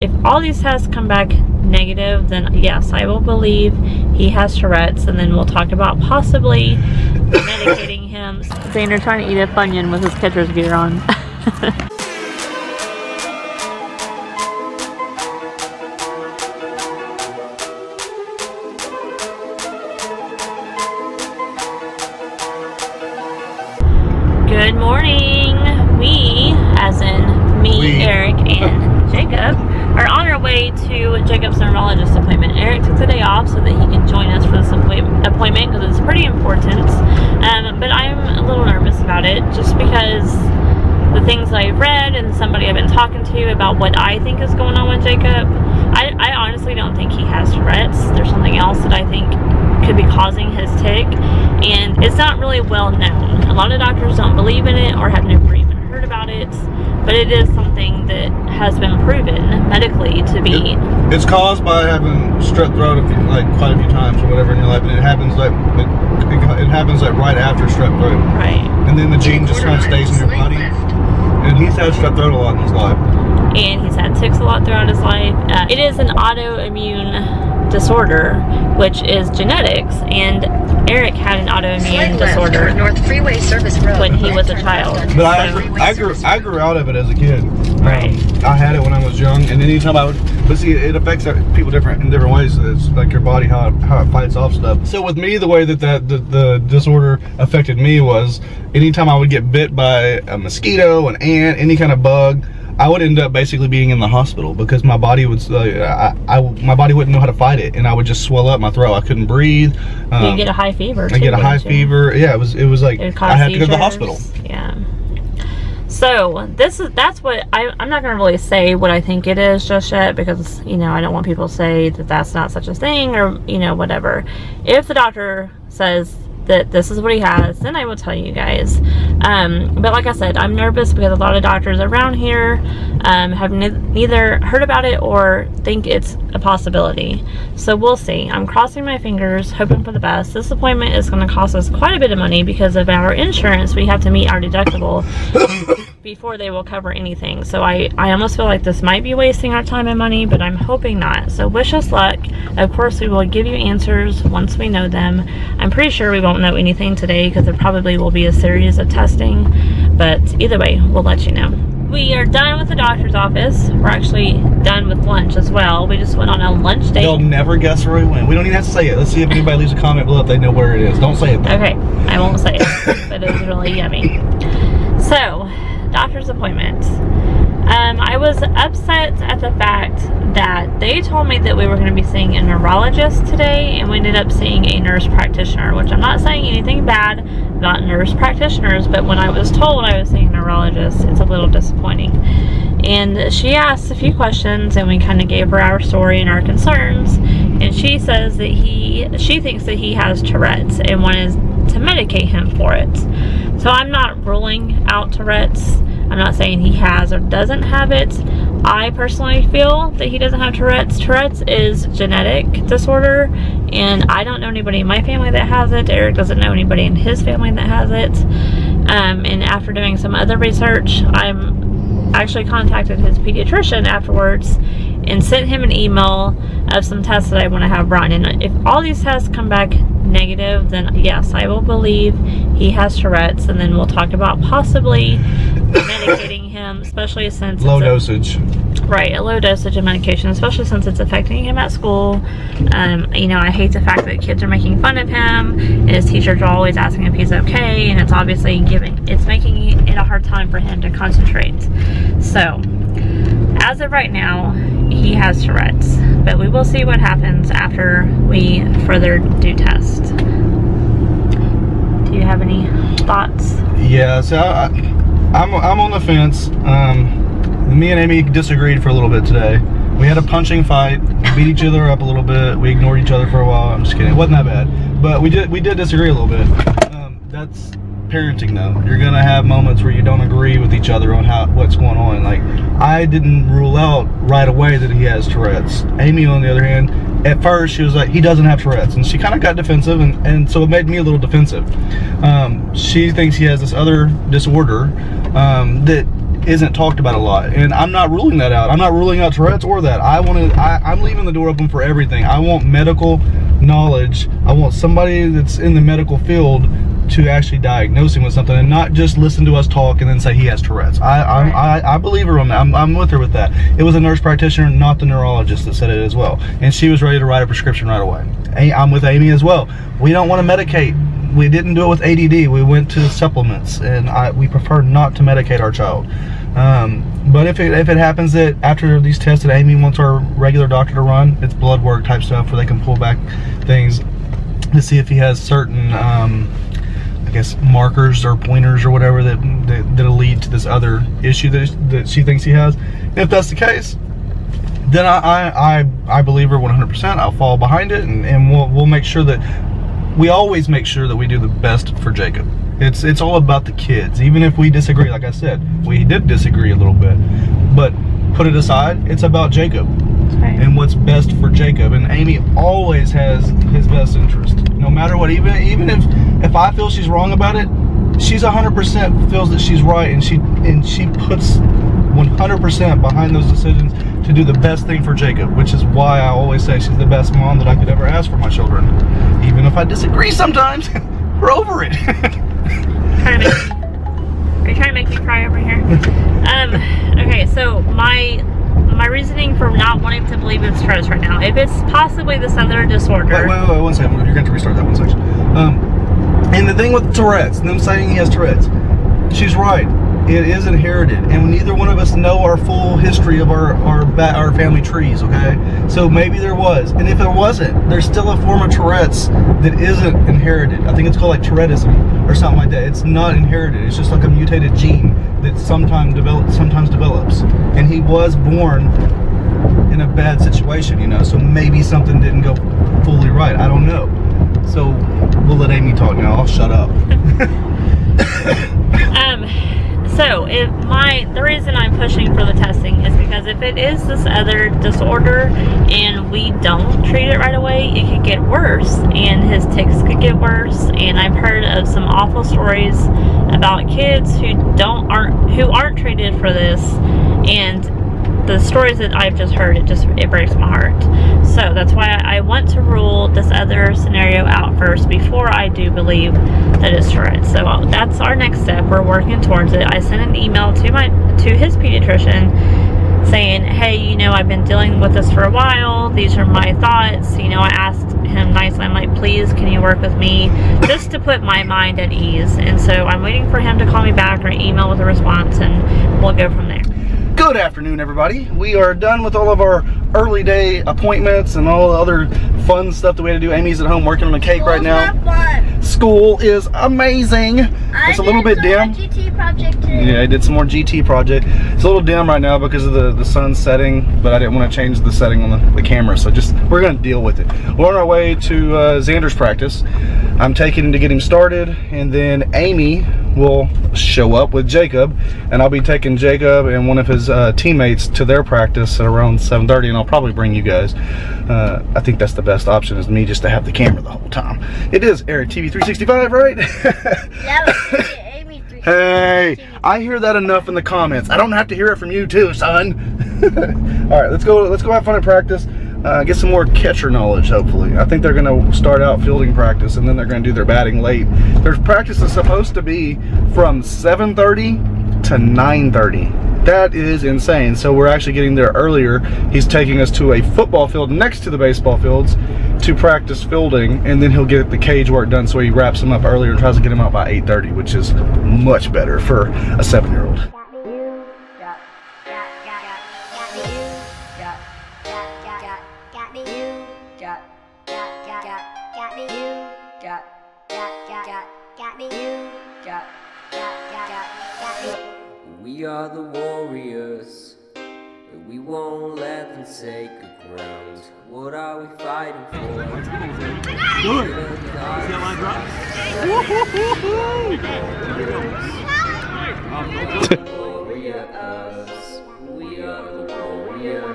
If all these tests come back negative, then yes, I will believe he has Tourette's, and then we'll talk about possibly medicating him. Xander trying to eat a Funyun with his catcher's gear on. Good morning. We, as in me, Eric, and Jacob, are on our way to Jacob's neurologist appointment. Eric took the day off so that he can join us for this appointment because it's pretty important. But I'm a little nervous about it just because the things I've read and somebody I've been talking to about what I think is going on with Jacob, I honestly don't think he has Tourette's. There's something else that I think could be causing his tic, and it's not really well known. A lot of doctors don't believe in it or have never even heard about it, but it is something that has been proven medically to be. It's caused by having strep throat quite a few times or whatever in your life, and it happens like right after strep throat. Right. And then the gene just kind of stays in your body. And he's had strep throat a lot in his life. And he's had tics a lot throughout his life. It is an autoimmune disorder, which is genetics, and Eric had an autoimmune disorder North Freeway Service Road when he was a child. But I grew out of it as a kid. Right. I had it when I was young, and anytime I would, but see, it affects people in different ways. It's like your body, how it fights off stuff. So with me, the way that the disorder affected me was anytime I would get bit by a mosquito, an ant, any kind of bug, I would end up basically being in the hospital because my body would my body wouldn't know how to fight it, and I would just swell up my throat. I couldn't breathe. You get a high fever. I get a high fever. Yeah, it was like I had to go to the hospital. Yeah. So that's what I'm not gonna really say what I think it is just yet, because I don't want people to say that that's not such a thing, or whatever. If the doctor says that this is what he has, then I will tell you guys. But like I said, I'm nervous because a lot of doctors around here have neither heard about it or think it's a possibility. So we'll see. I'm crossing my fingers, hoping for the best. This appointment is going to cost us quite a bit of money because of our insurance. We have to meet our deductible before they will cover anything. So I almost feel like this might be wasting our time and money, but I'm hoping not. So wish us luck. Of course, we will give you answers once we know them. I'm pretty sure we won't know anything today because there probably will be a series of testing, but either way, we'll let you know. We are done with the doctor's office. We're actually done with lunch as well. We just went on a lunch date. They'll never guess where we went. We don't even have to say it. Let's see if anybody leaves a comment below if they know where it is. Don't say it though. Okay, I won't say it, but it's really yummy. So, doctor's appointment. I was upset at the fact that they told me that we were going to be seeing a neurologist today, and we ended up seeing a nurse practitioner, which I'm not saying anything bad about nurse practitioners, but when I was told I was seeing a neurologist, it's a little disappointing. And she asked a few questions, and we kind of gave her our story and our concerns, and she says that she thinks that he has Tourette's and wanted to medicate him for it. So I'm not ruling out Tourette's. I'm not saying he has or doesn't have it. I personally feel that he doesn't have Tourette's. Tourette's is genetic disorder, and I don't know anybody in my family that has it. Eric doesn't know anybody in his family that has it. And after doing some other research, I'm actually contacted his pediatrician afterwards and sent him an email of some tests that I want to have run. And if all these tests come back negative, then yes, I will believe he has Tourette's, and then we'll talk about possibly medicating him, especially since low dosage. Right, a low dosage of medication, especially since it's affecting him at school. I hate the fact that kids are making fun of him, and his teachers are always asking if he's okay, and it's obviously making it a hard time for him to concentrate. So, as of right now, he has Tourette's, but we will see what happens after we further do test. Do you have any thoughts? Yeah, so I'm on the fence. Me and Amy disagreed for a little bit today. We had a punching fight, beat each other up a little bit, we ignored each other for a while. I'm just kidding, it wasn't that bad, but we did disagree a little bit. That's parenting though. You're gonna have moments where you don't agree with each other on what's going on. Like, I didn't rule out right away that he has Tourette's. Amy, on the other hand, at first she was like, he doesn't have Tourette's, and she kind of got defensive, and so it made me a little defensive. She thinks he has this other disorder that isn't talked about a lot, and I'm not ruling that out. I'm not ruling out Tourette's or that. I'm leaving the door open for everything. I want medical knowledge. I want somebody that's in the medical field to actually diagnose him with something, and not just listen to us talk and then say he has Tourette's. I believe her on that. I'm with her with that. It was a nurse practitioner, not the neurologist, that said it as well, and she was ready to write a prescription right away. I'm with Amy as well. We don't want to medicate. We didn't do it with ADD. We went to supplements, and we prefer not to medicate our child. But if it happens that after these tests that Amy wants our regular doctor to run, it's blood work type stuff where they can pull back things to see if he has certain, I guess, markers or pointers or whatever that'll lead to this other issue that she thinks he has. And if that's the case, then I believe her 100%. I'll fall behind it, and we'll make sure that we always make sure that we do the best for Jacob. It's all about the kids. Even if we disagree, like I said, we did disagree a little bit, but put it aside, it's about Jacob. Right. And what's best for Jacob. And Amy always has his best interest, no matter what. Even if I feel she's wrong about it, she's 100% feels that she's right, and she puts 100% behind those decisions to do the best thing for Jacob, which is why I always say she's the best mom that I could ever ask for my children. Even if I disagree sometimes, we're over it. Are you trying to make me cry over here? Okay, so my reasoning for not wanting to believe it's Tourette's right now, if it's possibly this other disorder. Wait, 1 second. You're going to have to restart that one section. And the thing with Tourette's, and them saying he has Tourette's, she's right. It is inherited, and neither one of us know our full history of our family trees, okay? So maybe there was, and if there wasn't, there's still a form of Tourette's that isn't inherited. I think it's called like Touretteism or something like that. It's not inherited. It's just like a mutated gene that sometimes develops. And he was born in a bad situation, you know, so maybe something didn't go fully right. I don't know. So we'll let Amy talk now. I'll shut up. So the reason I'm pushing for the testing is because if it is this other disorder and we don't treat it right away, it could get worse, and his tics could get worse. And I've heard of some awful stories about kids who aren't treated for this, and the stories that I've just heard, it breaks my heart. So that's why I want to rule this other scenario out first before I do believe that it's Tourette's. So that's our next step. We're working towards it. I sent an email to his pediatrician saying, hey, you know, I've been dealing with this for a while. These are my thoughts. You know, I asked him nicely, I'm like, please, can you work with me just to put my mind at ease? And so I'm waiting for him to call me back or email with a response, and we'll go from there. Good afternoon, everybody. We are done with all of our early day appointments and all the other fun stuff that we had to do. Amy's at home working on a cake right now. Fun. School is amazing. It's a little bit dim. GT project too. Yeah, I did some more GT project. It's a little dim right now because of the sun setting, but I didn't want to change the setting on the camera, so we're going to deal with it. We're on our way to Xander's practice. I'm taking him to get him started, and then Amy will show up with Jacob, and I'll be taking Jacob and one of his teammates to their practice at around 7:30, and I'll probably bring you guys. I think that's the best option, is me just to have the camera the whole time. It is ERIKTV365, right? Yeah, but Amy 365. Hey, I hear that enough in the comments. I don't have to hear it from you too, son. All right, let's go have fun at practice. Get some more catcher knowledge, hopefully. I think they're going to start out fielding practice, and then they're going to do their batting late. Their practice is supposed to be from 7:30 to 9:30. That is insane. So we're actually getting there earlier. He's taking us to a football field next to the baseball fields to practice fielding, and then he'll get the cage work done, so he wraps him up earlier and tries to get him out by 8:30, which is much better for a 7-year-old. We are the warriors, and we won't let them take the ground. What are we fighting for? Good. See that line drop? Warriors, we are the warriors.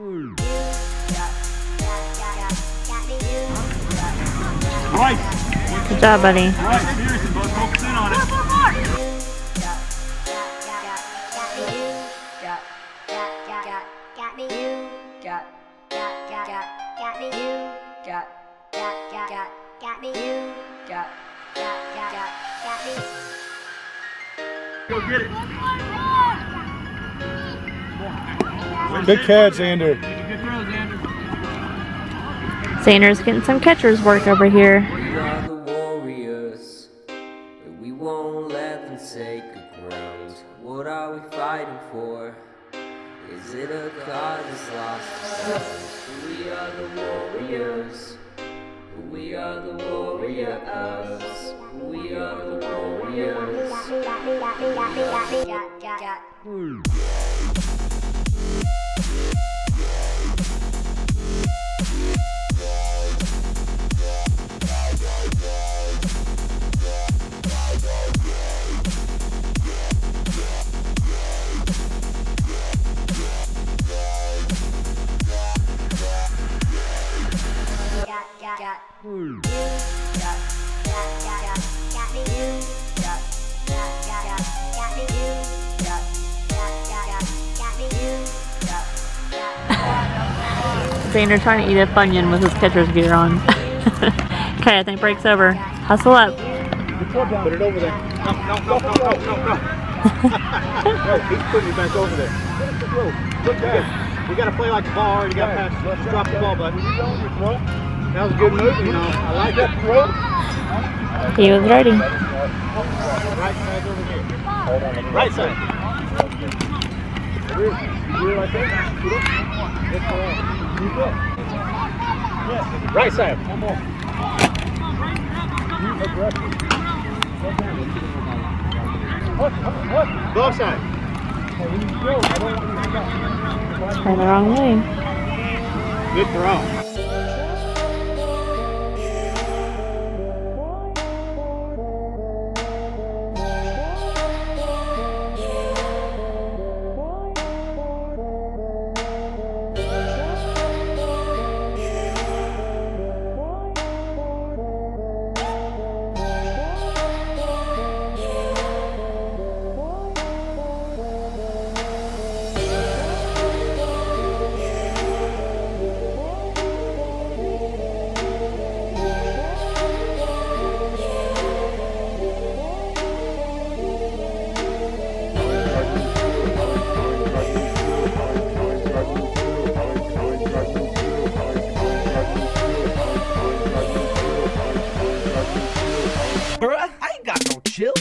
Good job, buddy. Focus in on it. Go get it. Good catch, Xander. Good throw, Xander. Xander's getting some catcher's work over here. We are the warriors, and we won't let them take the ground. What are we fighting for? Is it a cause that's lost to self? We are the warriors. We are the warriors. We are the warriors. Xander trying to eat a Funyun with his catcher's gear on. Okay, I think break's over. Hustle up. Put it over there. No. No, he's putting it back over there. Look good. We got to play like the ball already got past. Let's drop the ball, bud. That was a good move, you know. I like that throw. He was ready. Right side over here. Right side. Right side. One more. Left side. Turn the wrong way. Good throw. Bruh, I ain't got no chill.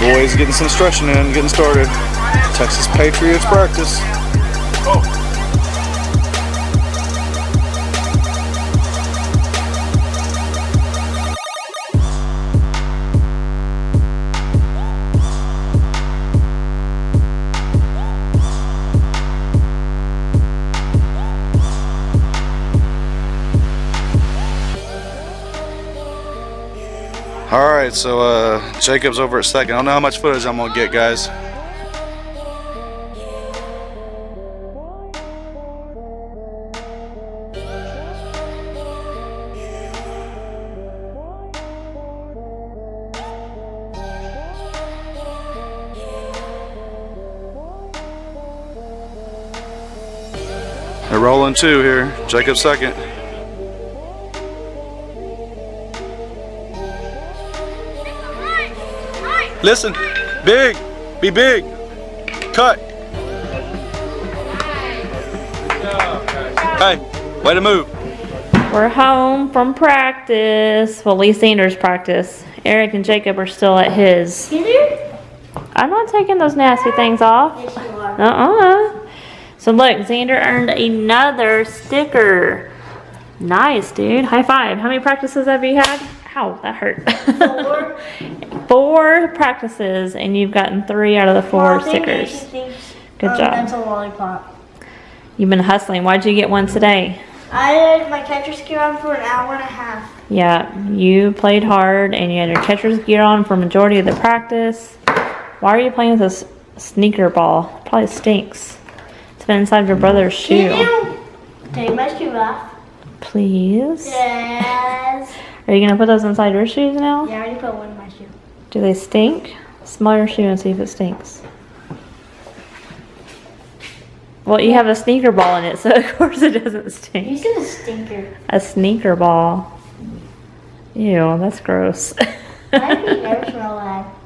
Boys getting some stretching in, getting started. Texas Patriots practice. Oh. Alright, so Jacob's over at second. I don't know how much footage I'm gonna get, guys. They're rolling two here. Jacob second. Listen, big, be big, cut. Hey, way to move. We're home from practice. Well, at least Xander's practice. Eric and Jacob are still at his. Xander? I'm not taking those nasty things off. Yes, you are. So look, Xander earned another sticker. Nice, dude. High five. How many practices have you had? Ow, that hurt. 4. 4 practices, and you've gotten 3 out of the 4 Mom, I think stickers. she thinks, Good job. That's a lollipop. You've been hustling. Why'd you get one today? I had my catcher's gear on for an hour and a half. Yeah, you played hard, and you had your catcher's gear on for majority of the practice. Why are you playing with this sneaker ball? It probably stinks. It's been inside your brother's shoe. Can you take my shoe off? Please? Yes. Are you gonna put those inside your shoes now? Yeah, I already put one in my shoe. Do they stink? Smell your shoe and see if it stinks. Well, you have a sneaker ball in it, so of course it doesn't You stink. said a stinker. A sneaker ball. Ew, that's gross. Why do you